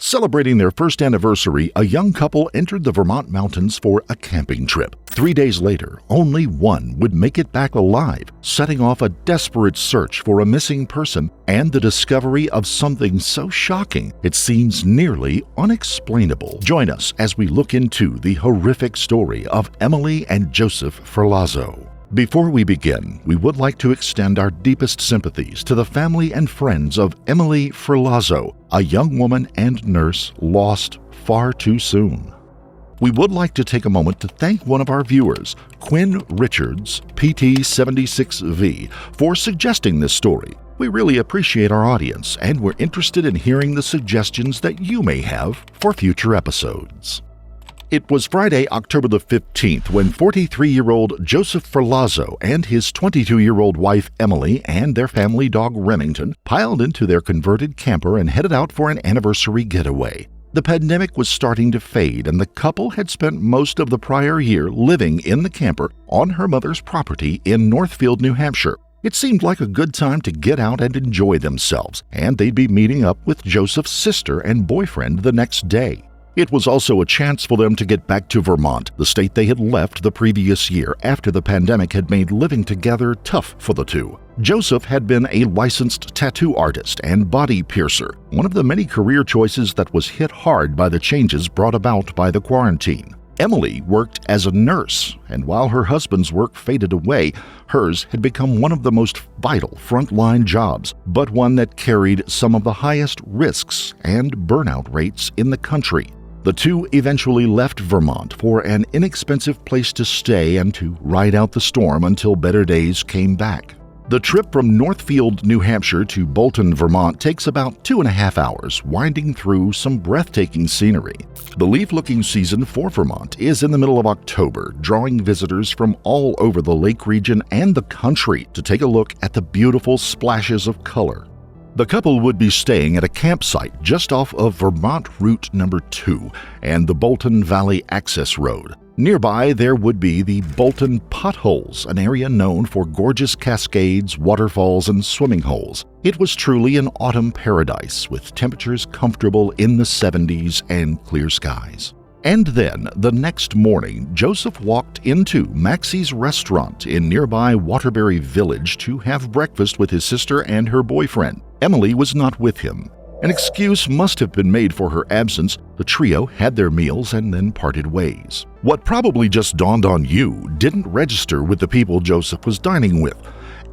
Celebrating their first anniversary, a young couple entered the Vermont mountains for a camping trip. 3 days later, only one would make it back alive, setting off a desperate search for a missing person and the discovery of something so shocking it seems nearly unexplainable. Join us as we look into the horrific story of Emily and Joseph Ferlazzo. Before we begin, we would like to extend our deepest sympathies to the family and friends of Emily Ferlazzo, a young woman and nurse lost far too soon. We would like to take a moment to thank one of our viewers, Quinn Richards, PT76V, for suggesting this story. We really appreciate our audience, and we're interested in hearing the suggestions that you may have for future episodes. It was Friday, October the 15th, when 43-year-old Joseph Ferlazzo and his 22-year-old wife Emily and their family dog Remington piled into their converted camper and headed out for an anniversary getaway. The pandemic was starting to fade, and the couple had spent most of the prior year living in the camper on her mother's property in Northfield, New Hampshire. It seemed like a good time to get out and enjoy themselves, and they'd be meeting up with Joseph's sister and boyfriend the next day. It was also a chance for them to get back to Vermont, the state they had left the previous year after the pandemic had made living together tough for the two. Joseph had been a licensed tattoo artist and body piercer, one of the many career choices that was hit hard by the changes brought about by the quarantine. Emily worked as a nurse, and while her husband's work faded away, hers had become one of the most vital frontline jobs, but one that carried some of the highest risks and burnout rates in the country. The two eventually left Vermont for an inexpensive place to stay and to ride out the storm until better days came back. The trip from Northfield, New Hampshire to Bolton, Vermont takes about 2.5 hours, winding through some breathtaking scenery. The leaf-looking season for Vermont is in the middle of October, drawing visitors from all over the lake region and the country to take a look at the beautiful splashes of color. The couple would be staying at a campsite just off of Vermont Route number 2 and the Bolton Valley Access Road. Nearby, there would be the Bolton Potholes, an area known for gorgeous cascades, waterfalls, and swimming holes. It was truly an autumn paradise, with temperatures comfortable in the 70s and clear skies. And then, the next morning, Joseph walked into Maxie's restaurant in nearby Waterbury Village to have breakfast with his sister and her boyfriend. Emily was not with him. An excuse must have been made for her absence. The trio had their meals and then parted ways. What probably just dawned on you didn't register with the people Joseph was dining with.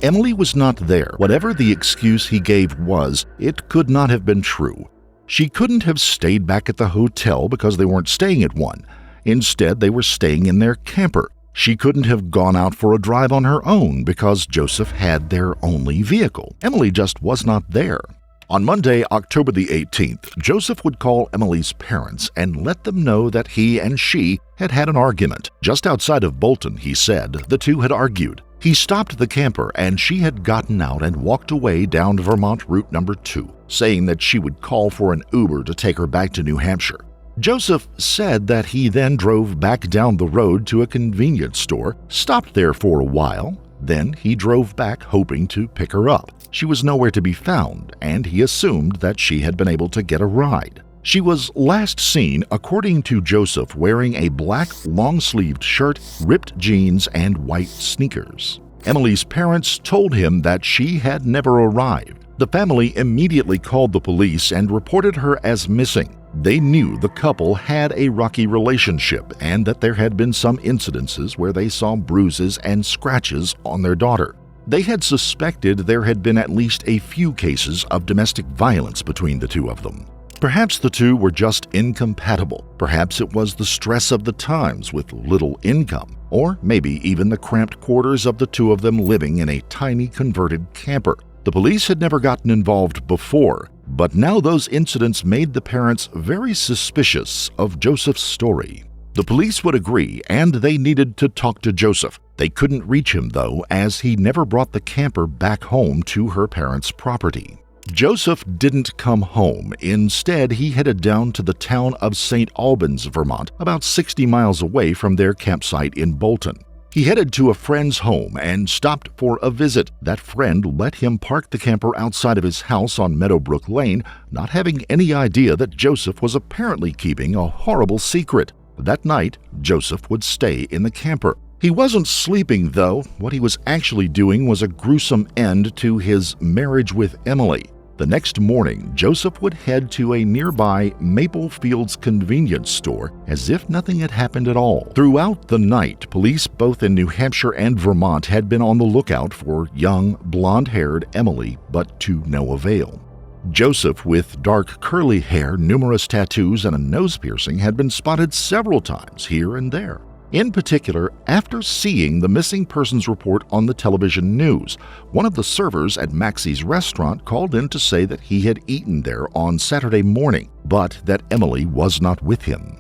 Emily was not there. Whatever the excuse he gave was, it could not have been true. She couldn't have stayed back at the hotel because they weren't staying at one. Instead, they were staying in their camper. She couldn't have gone out for a drive on her own because Joseph had their only vehicle. Emily just was not there. On Monday, October the 18th, Joseph would call Emily's parents and let them know that he and she had had an argument. Just outside of Bolton, he said, the two had argued. He stopped the camper and she had gotten out and walked away down Vermont Route number 2, saying that she would call for an Uber to take her back to New Hampshire. Joseph said that he then drove back down the road to a convenience store, stopped there for a while, then he drove back hoping to pick her up. She was nowhere to be found, and he assumed that she had been able to get a ride. She was last seen, according to Joseph, wearing a black long-sleeved shirt, ripped jeans, and white sneakers. Emily's parents told him that she had never arrived. The family immediately called the police and reported her as missing. They knew the couple had a rocky relationship and that there had been some incidences where they saw bruises and scratches on their daughter. They had suspected there had been at least a few cases of domestic violence between the two of them. Perhaps the two were just incompatible. Perhaps it was the stress of the times with little income, or maybe even the cramped quarters of the two of them living in a tiny converted camper. The police had never gotten involved before, but now those incidents made the parents very suspicious of Joseph's story. The police would agree, and they needed to talk to Joseph. They couldn't reach him, though, as he never brought the camper back home to her parents' property. Joseph didn't come home. Instead, he headed down to the town of St. Albans, Vermont, about 60 miles away from their campsite in Bolton. He headed to a friend's home and stopped for a visit. That friend let him park the camper outside of his house on Meadowbrook Lane, not having any idea that Joseph was apparently keeping a horrible secret. That night, Joseph would stay in the camper. He wasn't sleeping, though. What he was actually doing was a gruesome end to his marriage with Emily. The next morning, Joseph would head to a nearby Maple Fields convenience store as if nothing had happened at all. Throughout the night, police both in New Hampshire and Vermont had been on the lookout for young, blonde-haired Emily, but to no avail. Joseph, with dark curly hair, numerous tattoos, and a nose piercing, had been spotted several times here and there. In particular, after seeing the missing persons report on the television news, one of the servers at Maxie's restaurant called in to say that he had eaten there on Saturday morning, but that Emily was not with him.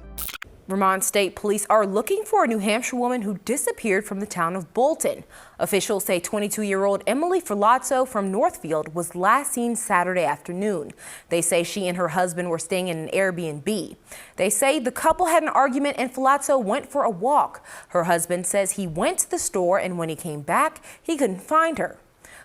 Vermont State Police are looking for a New Hampshire woman who disappeared from the town of Bolton. Officials say 22-year-old Emily Ferlazzo from Northfield was last seen Saturday afternoon. They say she and her husband were staying in an Airbnb. They say the couple had an argument and Ferlazzo went for a walk. Her husband says he went to the store and when he came back, he couldn't find her.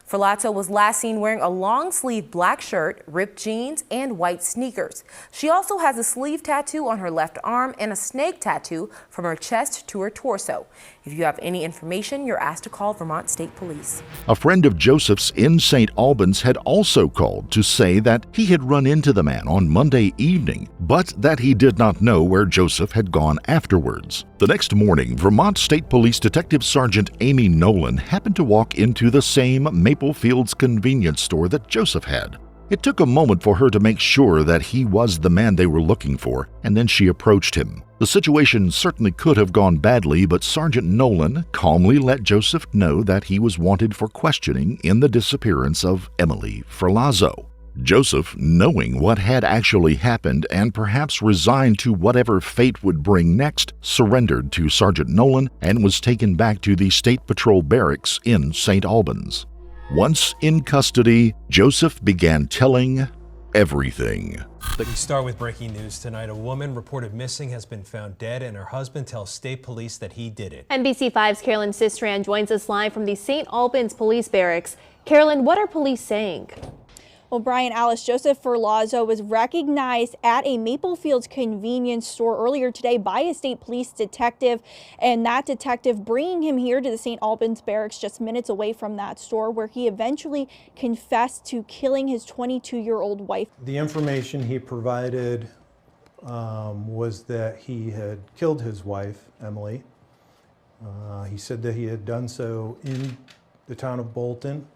Ferlazzo was last seen wearing a long-sleeved black shirt, ripped jeans, and white sneakers. She also has a sleeve tattoo on her left arm and a snake tattoo from her chest to her torso. If you have any information, you're asked to call Vermont State Police. A friend of Joseph's in St. Albans had also called to say that he had run into the man on Monday evening, but that he did not know where Joseph had gone afterwards. The next morning, Vermont State Police Detective Sergeant Amy Nolan happened to walk into the same Maple Fields convenience store that Joseph had. It took a moment for her to make sure that he was the man they were looking for, and then she approached him. The situation certainly could have gone badly, but Sergeant Nolan calmly let Joseph know that he was wanted for questioning in the disappearance of Emily Ferlazzo. Joseph, knowing what had actually happened and perhaps resigned to whatever fate would bring next, surrendered to Sergeant Nolan and was taken back to the State Patrol barracks in St. Albans. Once in custody, Joseph began telling everything. We start with breaking news tonight. A woman reported missing has been found dead, and her husband tells state police that he did it. NBC5's Carolyn Sistran joins us live from the St. Albans Police Barracks. Carolyn, what are police saying? Well, Brian, Alice, Joseph Ferlazzo was recognized at a Maple Fields convenience store earlier today by a state police detective, and that detective bringing him here to the St. Albans barracks just minutes away from that store, where he eventually confessed to killing his 22-year-old wife. The information he provided was that he had killed his wife, Emily. He said that he had done so in the town of Bolton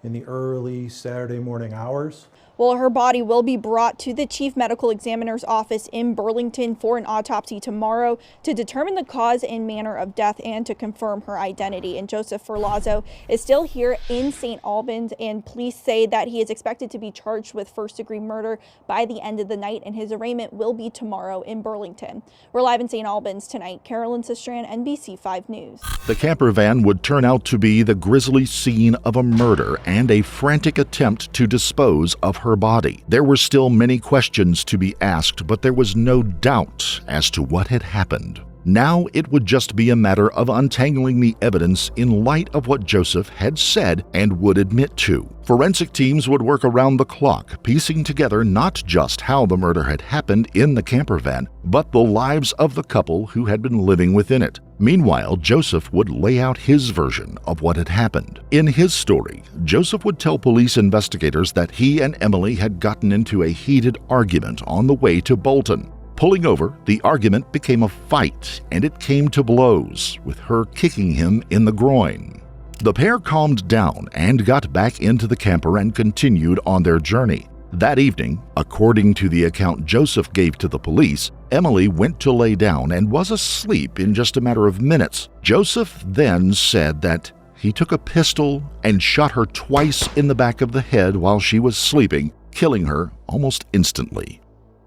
in the early Saturday morning hours. Well, her body will be brought to the chief medical examiner's office in Burlington for an autopsy tomorrow to determine the cause and manner of death and to confirm her identity. And Joseph Ferlazzo is still here in St. Albans, and police say that he is expected to be charged with first-degree murder by the end of the night, and his arraignment will be tomorrow in Burlington. We're live in St. Albans tonight. Carolyn Sistran, NBC5 News. The camper van would turn out to be the grisly scene of a murder and a frantic attempt to dispose of her body. There were still many questions to be asked, but there was no doubt as to what had happened. Now it would just be a matter of untangling the evidence in light of what Joseph had said and would admit to. Forensic teams would work around the clock, piecing together not just how the murder had happened in the camper van, but the lives of the couple who had been living within it. Meanwhile, Joseph would lay out his version of what had happened. In his story, Joseph would tell police investigators that he and Emily had gotten into a heated argument on the way to Bolton. Pulling over, the argument became a fight, and it came to blows, with her kicking him in the groin. The pair calmed down and got back into the camper and continued on their journey. That evening, according to the account Joseph gave to the police, Emily went to lay down and was asleep in just a matter of minutes. Joseph then said that he took a pistol and shot her twice in the back of the head while she was sleeping, killing her almost instantly.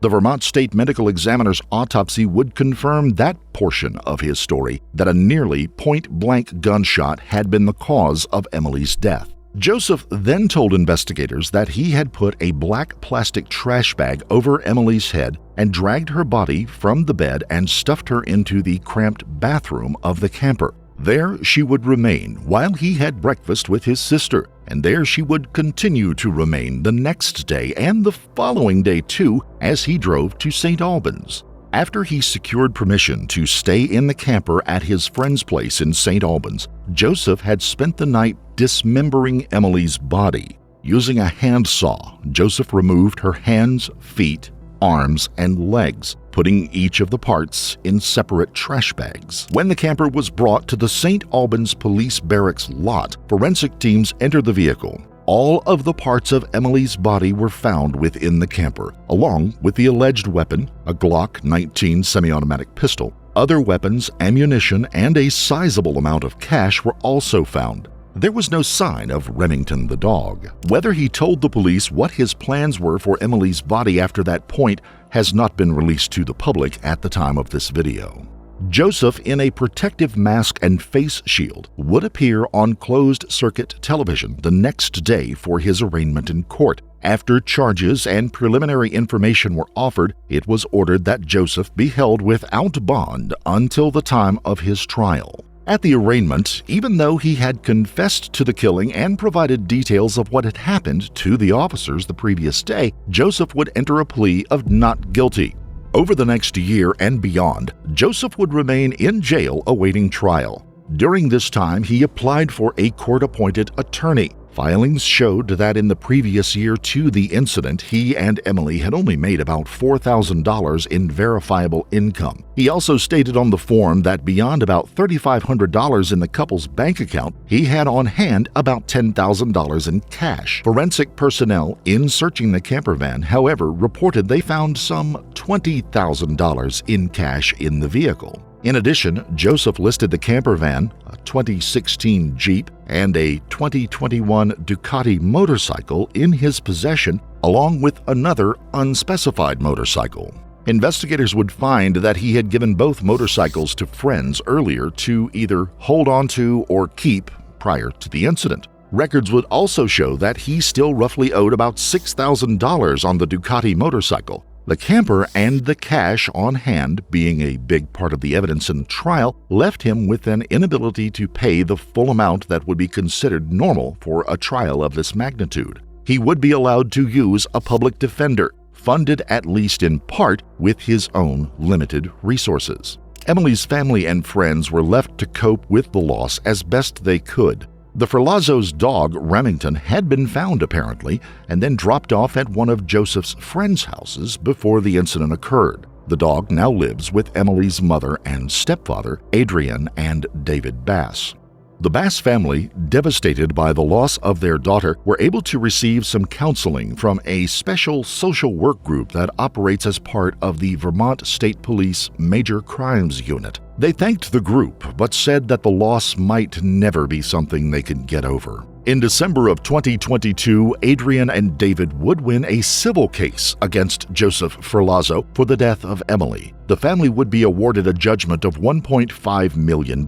The Vermont State Medical Examiner's autopsy would confirm that portion of his story, that a nearly point-blank gunshot had been the cause of Emily's death. Joseph then told investigators that he had put a black plastic trash bag over Emily's head and dragged her body from the bed and stuffed her into the cramped bathroom of the camper. There she would remain while he had breakfast with his sister, and there she would continue to remain the next day and the following day too as he drove to St. Albans. After he secured permission to stay in the camper at his friend's place in St. Albans, Joseph had spent the night dismembering Emily's body. Using a handsaw, Joseph removed her hands, feet, arms, and legs, putting each of the parts in separate trash bags. When the camper was brought to the St. Albans Police Barracks lot, forensic teams entered the vehicle. All of the parts of Emily's body were found within the camper, along with the alleged weapon, a Glock 19 semi-automatic pistol. Other weapons, ammunition, and a sizable amount of cash were also found. There was no sign of Remington the dog. Whether he told the police what his plans were for Emily's body after that point has not been released to the public at the time of this video. Joseph, in a protective mask and face shield, would appear on closed-circuit television the next day for his arraignment in court. After charges and preliminary information were offered, it was ordered that Joseph be held without bond until the time of his trial. At the arraignment, even though he had confessed to the killing and provided details of what had happened to the officers the previous day, Joseph would enter a plea of not guilty. Over the next year and beyond, Joseph would remain in jail awaiting trial. During this time, he applied for a court-appointed attorney. Filings showed that in the previous year to the incident, he and Emily had only made about $4,000 in verifiable income. He also stated on the form that beyond about $3,500 in the couple's bank account, he had on hand about $10,000 in cash. Forensic personnel in searching the camper van, however, reported they found some $20,000 in cash in the vehicle. In addition, Joseph listed the camper van, a 2016 Jeep, and a 2021 Ducati motorcycle in his possession, along with another unspecified motorcycle. Investigators would find that he had given both motorcycles to friends earlier to either hold on to or keep prior to the incident. Records would also show that he still roughly owed about $6,000 on the Ducati motorcycle. The camper and the cash on hand, being a big part of the evidence in the trial, left him with an inability to pay the full amount that would be considered normal for a trial of this magnitude. He would be allowed to use a public defender, funded at least in part with his own limited resources. Emily's family and friends were left to cope with the loss as best they could. The Ferlazzo's dog, Remington, had been found apparently, and then dropped off at one of Joseph's friends' houses before the incident occurred. The dog now lives with Emily's mother and stepfather, Adrian and David Bass. The Bass family, devastated by the loss of their daughter, were able to receive some counseling from a special social work group that operates as part of the Vermont State Police Major Crimes Unit. They thanked the group, but said that the loss might never be something they could get over. In December of 2022, Adrian and David would win a civil case against Joseph Ferlazzo for the death of Emily. The family would be awarded a judgment of $1.5 million.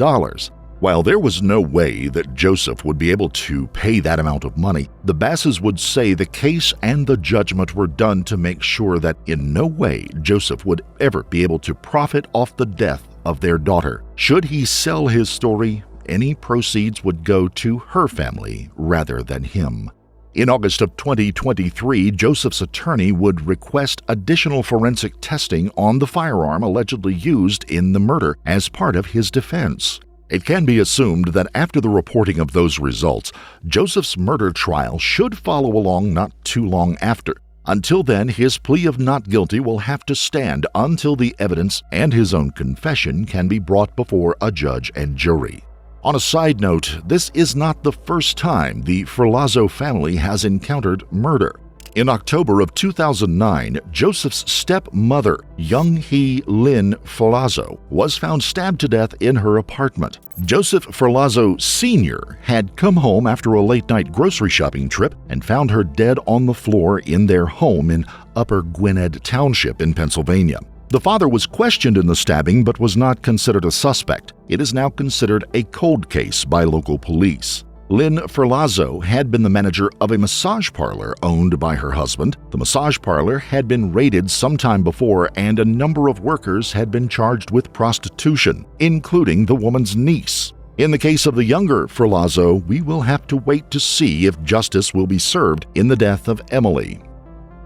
While there was no way that Joseph would be able to pay that amount of money, the Basses would say the case and the judgment were done to make sure that in no way Joseph would ever be able to profit off the death of their daughter. Should he sell his story, any proceeds would go to her family rather than him. In August of 2023, Joseph's attorney would request additional forensic testing on the firearm allegedly used in the murder as part of his defense. It can be assumed that after the reporting of those results, Joseph's murder trial should follow along not too long after. Until then, his plea of not guilty will have to stand until the evidence and his own confession can be brought before a judge and jury. On a side note, this is not the first time the Ferlazzo family has encountered murder. In October of 2009, Joseph's stepmother, Young-hee Lynn Ferlazzo, was found stabbed to death in her apartment. Joseph Ferlazzo Sr. had come home after a late-night grocery shopping trip and found her dead on the floor in their home in Upper Gwinnett Township in Pennsylvania. The father was questioned in the stabbing but was not considered a suspect. It is now considered a cold case by local police. Lynn Ferlazzo had been the manager of a massage parlor owned by her husband. The massage parlor had been raided sometime before, and a number of workers had been charged with prostitution, including the woman's niece. In the case of the younger Ferlazzo, we will have to wait to see if justice will be served in the death of Emily.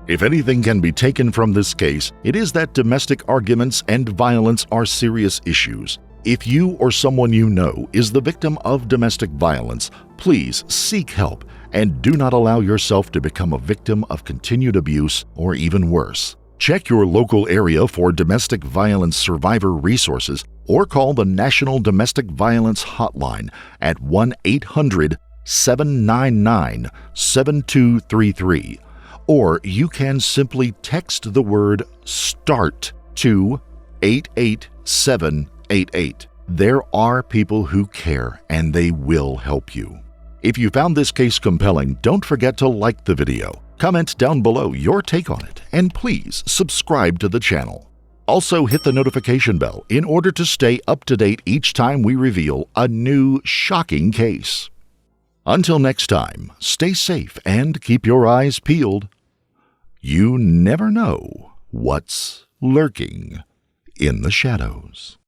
If anything can be taken from this case, it is that domestic arguments and violence are serious issues. If you or someone you know is the victim of domestic violence, please seek help and do not allow yourself to become a victim of continued abuse or even worse. Check your local area for domestic violence survivor resources or call the National Domestic Violence Hotline at 1-800-799-7233. Or you can simply text the word START to 88788. There are people who care and they will help you. If you found this case compelling, don't forget to like the video, comment down below your take on it, and please subscribe to the channel. Also hit the notification bell in order to stay up to date each time we reveal a new shocking case. Until next time, stay safe and keep your eyes peeled. You never know what's lurking in the shadows.